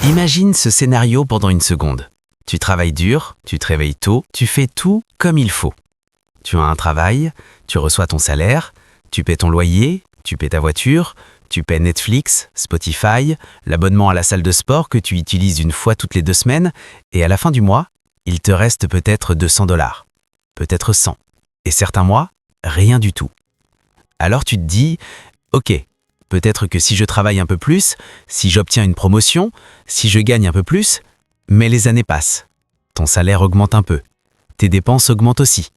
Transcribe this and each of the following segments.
Imagine ce scénario pendant une seconde. Tu travailles dur, tu te réveilles tôt, tu fais tout comme il faut. Tu as un travail, tu reçois ton salaire, tu paies ton loyer, tu paies ta voiture, tu paies Netflix, Spotify, l'abonnement à la salle de sport que tu utilises une fois toutes les 2 semaines, et à la fin du mois, il te reste peut-être 200 $, peut-être 100. Et certains mois, rien du tout. Alors tu te dis, ok, peut-être que si je travaille un peu plus, si j'obtiens une promotion, si je gagne un peu plus, mais les années passent. Ton salaire augmente un peu. Tes dépenses augmentent aussi.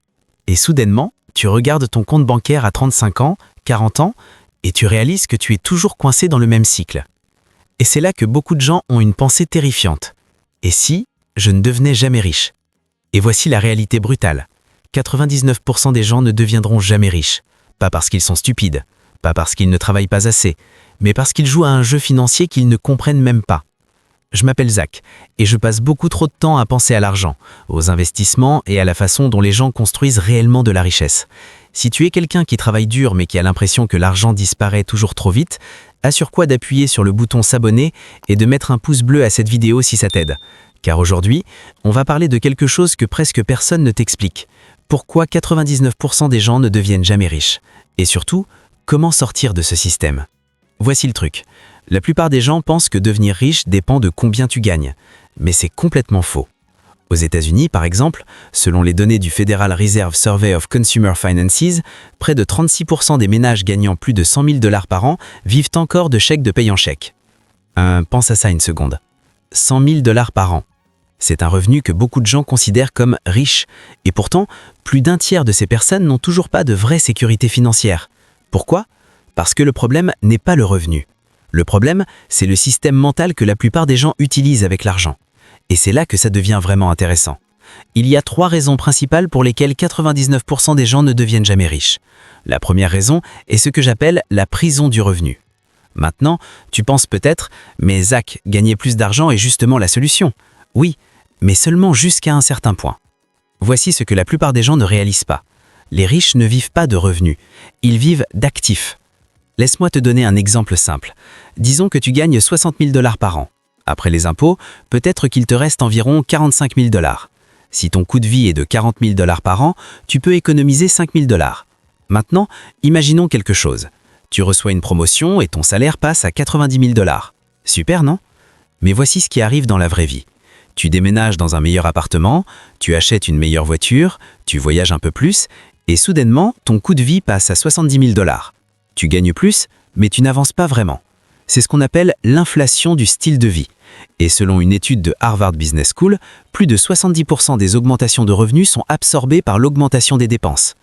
Et soudainement, tu regardes ton compte bancaire à 35 ans, 40 ans, et tu réalises que tu es toujours coincé dans le même cycle. Et c'est là que beaucoup de gens ont une pensée terrifiante. Et si je ne devenais jamais riche? Et voici la réalité brutale. 99% des gens ne deviendront jamais riches. Pas parce qu'ils sont stupides, pas parce qu'ils ne travaillent pas assez, mais parce qu'ils jouent à un jeu financier qu'ils ne comprennent même pas. Je m'appelle Zach, et je passe beaucoup trop de temps à penser à l'argent, aux investissements et à la façon dont les gens construisent réellement de la richesse. Si tu es quelqu'un qui travaille dur mais qui a l'impression que l'argent disparaît toujours trop vite, assure-toi d'appuyer sur le bouton s'abonner et de mettre un pouce bleu à cette vidéo si ça t'aide. Car aujourd'hui, on va parler de quelque chose que presque personne ne t'explique. Pourquoi 99% des gens ne deviennent jamais riches? Et surtout, comment sortir de ce système? Voici le truc. La plupart des gens pensent que devenir riche dépend de combien tu gagnes. Mais c'est complètement faux. Aux États-Unis, par exemple, selon les données du Federal Reserve Survey of Consumer Finances, près de 36% des ménages gagnant plus de 100 000 $ par an vivent encore de chèques de paye en chèque. Pense à ça une seconde. 100 000 $ par an. C'est un revenu que beaucoup de gens considèrent comme riche. Et pourtant, plus d'un tiers de ces personnes n'ont toujours pas de vraie sécurité financière. Pourquoi? Parce que le problème n'est pas le revenu. Le problème, c'est le système mental que la plupart des gens utilisent avec l'argent. Et c'est là que ça devient vraiment intéressant. Il y a 3 raisons principales pour lesquelles 99% des gens ne deviennent jamais riches. La première raison est ce que j'appelle la prison du revenu. Maintenant, tu penses peut-être, mais Zach, gagner plus d'argent est justement la solution. Oui, mais seulement jusqu'à un certain point. Voici ce que la plupart des gens ne réalisent pas. Les riches ne vivent pas de revenus, ils vivent d'actifs. Laisse-moi te donner un exemple simple. Disons que tu gagnes 60 000 $ par an. Après les impôts, peut-être qu'il te reste environ 45 000 $. Si ton coût de vie est de 40 000 $ par an, tu peux économiser 5 000 $. Maintenant, imaginons quelque chose. Tu reçois une promotion et ton salaire passe à 90 000 $. Super, non? Mais voici ce qui arrive dans la vraie vie. Tu déménages dans un meilleur appartement, tu achètes une meilleure voiture, tu voyages un peu plus, et soudainement, ton coût de vie passe à 70 000 $. Tu gagnes plus, mais tu n'avances pas vraiment. C'est ce qu'on appelle l'inflation du style de vie. Et selon une étude de Harvard Business School, plus de 70% des augmentations de revenus sont absorbées par l'augmentation des dépenses.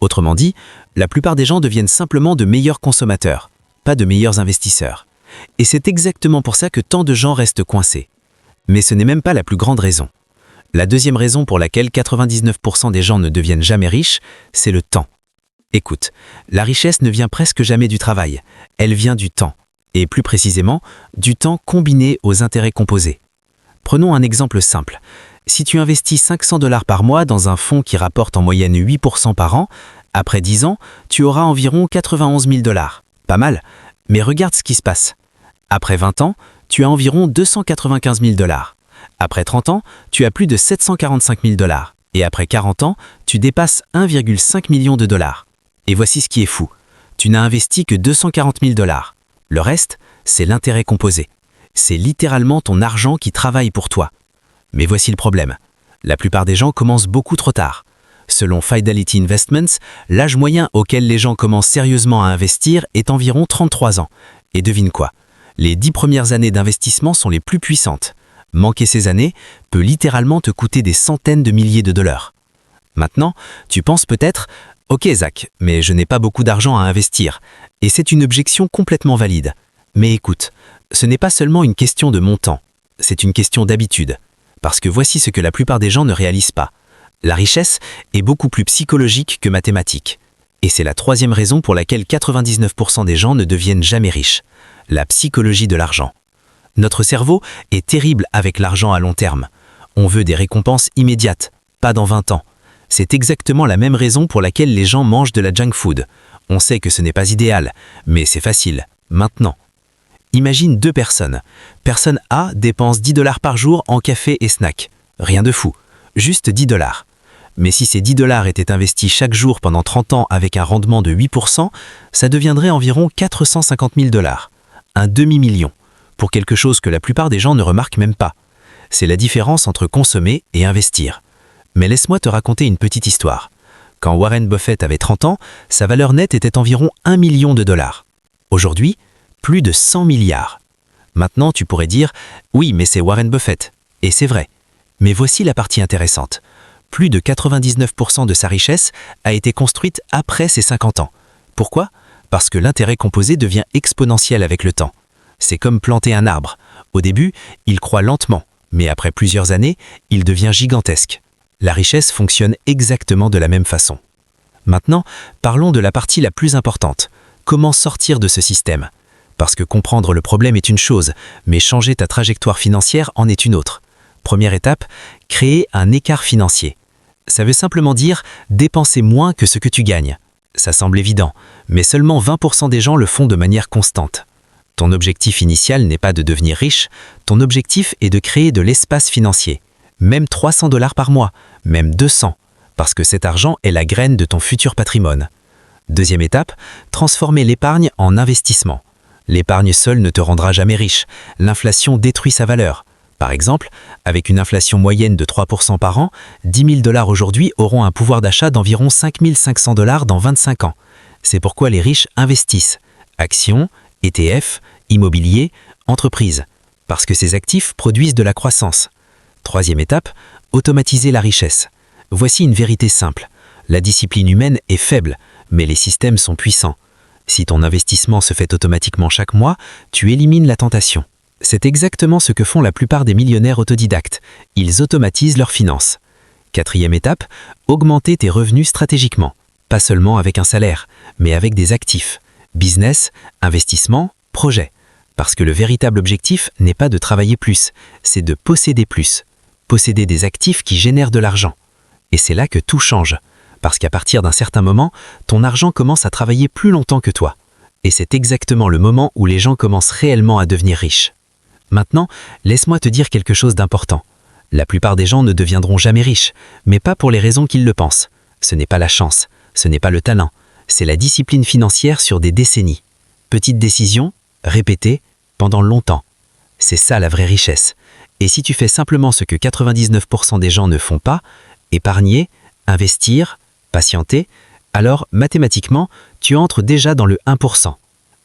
Autrement dit, la plupart des gens deviennent simplement de meilleurs consommateurs, pas de meilleurs investisseurs. Et c'est exactement pour ça que tant de gens restent coincés. Mais ce n'est même pas la plus grande raison. La deuxième raison pour laquelle 99% des gens ne deviennent jamais riches, c'est le temps. Écoute, la richesse ne vient presque jamais du travail, elle vient du temps. Et plus précisément, du temps combiné aux intérêts composés. Prenons un exemple simple. Si tu investis 500 $ par mois dans un fonds qui rapporte en moyenne 8% par an, après 10 ans, tu auras environ 91 000 $. Pas mal, mais regarde ce qui se passe. Après 20 ans, tu as environ 295 000 $. Après 30 ans, tu as plus de 745 000 $. Et après 40 ans, tu dépasses 1,5 million de dollars. Et voici ce qui est fou. Tu n'as investi que 240 000 $. Le reste, c'est l'intérêt composé. C'est littéralement ton argent qui travaille pour toi. Mais voici le problème. La plupart des gens commencent beaucoup trop tard. Selon Fidelity Investments, l'âge moyen auquel les gens commencent sérieusement à investir est environ 33 ans. Et devine quoi? Les 10 premières années d'investissement sont les plus puissantes. Manquer ces années peut littéralement te coûter des centaines de milliers de dollars. Maintenant, tu penses peut-être « Ok Zach, mais je n'ai pas beaucoup d'argent à investir ». Et c'est une objection complètement valide. Mais écoute, ce n'est pas seulement une question de montant, c'est une question d'habitude. Parce que voici ce que la plupart des gens ne réalisent pas. La richesse est beaucoup plus psychologique que mathématique. Et c'est la troisième raison pour laquelle 99% des gens ne deviennent jamais riches. La psychologie de l'argent. Notre cerveau est terrible avec l'argent à long terme. On veut des récompenses immédiates, pas dans 20 ans. C'est exactement la même raison pour laquelle les gens mangent de la junk food. On sait que ce n'est pas idéal, mais c'est facile, maintenant. Imagine deux personnes. Personne A dépense 10 $ par jour en café et snacks. Rien de fou, juste 10 $. Mais si ces 10 $ étaient investis chaque jour pendant 30 ans avec un rendement de 8%, ça deviendrait environ 450 000 $. Un demi-million, pour quelque chose que la plupart des gens ne remarquent même pas. C'est la différence entre consommer et investir. Mais laisse-moi te raconter une petite histoire. Quand Warren Buffett avait 30 ans, sa valeur nette était environ 1 million de $. Aujourd'hui, plus de 100 milliards. Maintenant, tu pourrais dire « Oui, mais c'est Warren Buffett ». Et c'est vrai. Mais voici la partie intéressante. Plus de 99% de sa richesse a été construite après ses 50 ans. Pourquoi ? Parce que l'intérêt composé devient exponentiel avec le temps. C'est comme planter un arbre. Au début, il croît lentement, mais après plusieurs années, il devient gigantesque. La richesse fonctionne exactement de la même façon. Maintenant, parlons de la partie la plus importante. Comment sortir de ce système ? Parce que comprendre le problème est une chose, mais changer ta trajectoire financière en est une autre. Première étape, créer un écart financier. Ça veut simplement dire dépenser moins que ce que tu gagnes. Ça semble évident, mais seulement 20% des gens le font de manière constante. Ton objectif initial n'est pas de devenir riche, ton objectif est de créer de l'espace financier. Même 300 $ par mois, même 200, parce que cet argent est la graine de ton futur patrimoine. Deuxième étape, transformer l'épargne en investissement. L'épargne seule ne te rendra jamais riche, l'inflation détruit sa valeur. Par exemple, avec une inflation moyenne de 3% par an, 10 000 $ aujourd'hui auront un pouvoir d'achat d'environ 5 500 $ dans 25 ans. C'est pourquoi les riches investissent. Actions, ETF, immobilier, entreprises. Parce que ces actifs produisent de la croissance. Troisième étape, automatiser la richesse. Voici une vérité simple. La discipline humaine est faible, mais les systèmes sont puissants. Si ton investissement se fait automatiquement chaque mois, tu élimines la tentation. C'est exactement ce que font la plupart des millionnaires autodidactes. Ils automatisent leurs finances. Quatrième étape, augmenter tes revenus stratégiquement. Pas seulement avec un salaire, mais avec des actifs. Business, investissement, projet. Parce que le véritable objectif n'est pas de travailler plus, c'est de posséder plus. Posséder des actifs qui génèrent de l'argent. Et c'est là que tout change. Parce qu'à partir d'un certain moment, ton argent commence à travailler plus longtemps que toi. Et c'est exactement le moment où les gens commencent réellement à devenir riches. Maintenant, laisse-moi te dire quelque chose d'important. La plupart des gens ne deviendront jamais riches, mais pas pour les raisons qu'ils le pensent. Ce n'est pas la chance, ce n'est pas le talent, c'est la discipline financière sur des décennies. Petites décisions, répétées, pendant longtemps. C'est ça la vraie richesse. Et si tu fais simplement ce que 99% des gens ne font pas, épargner, investir, patienter, alors mathématiquement, tu entres déjà dans le 1%.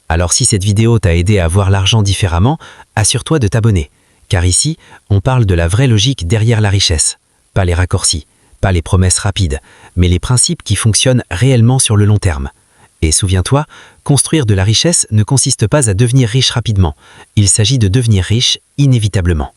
Alors si cette vidéo t'a aidé à voir l'argent différemment, assure-toi de t'abonner. Car ici, on parle de la vraie logique derrière la richesse. Pas les raccourcis, pas les promesses rapides, mais les principes qui fonctionnent réellement sur le long terme. Et souviens-toi, construire de la richesse ne consiste pas à devenir riche rapidement. Il s'agit de devenir riche inévitablement.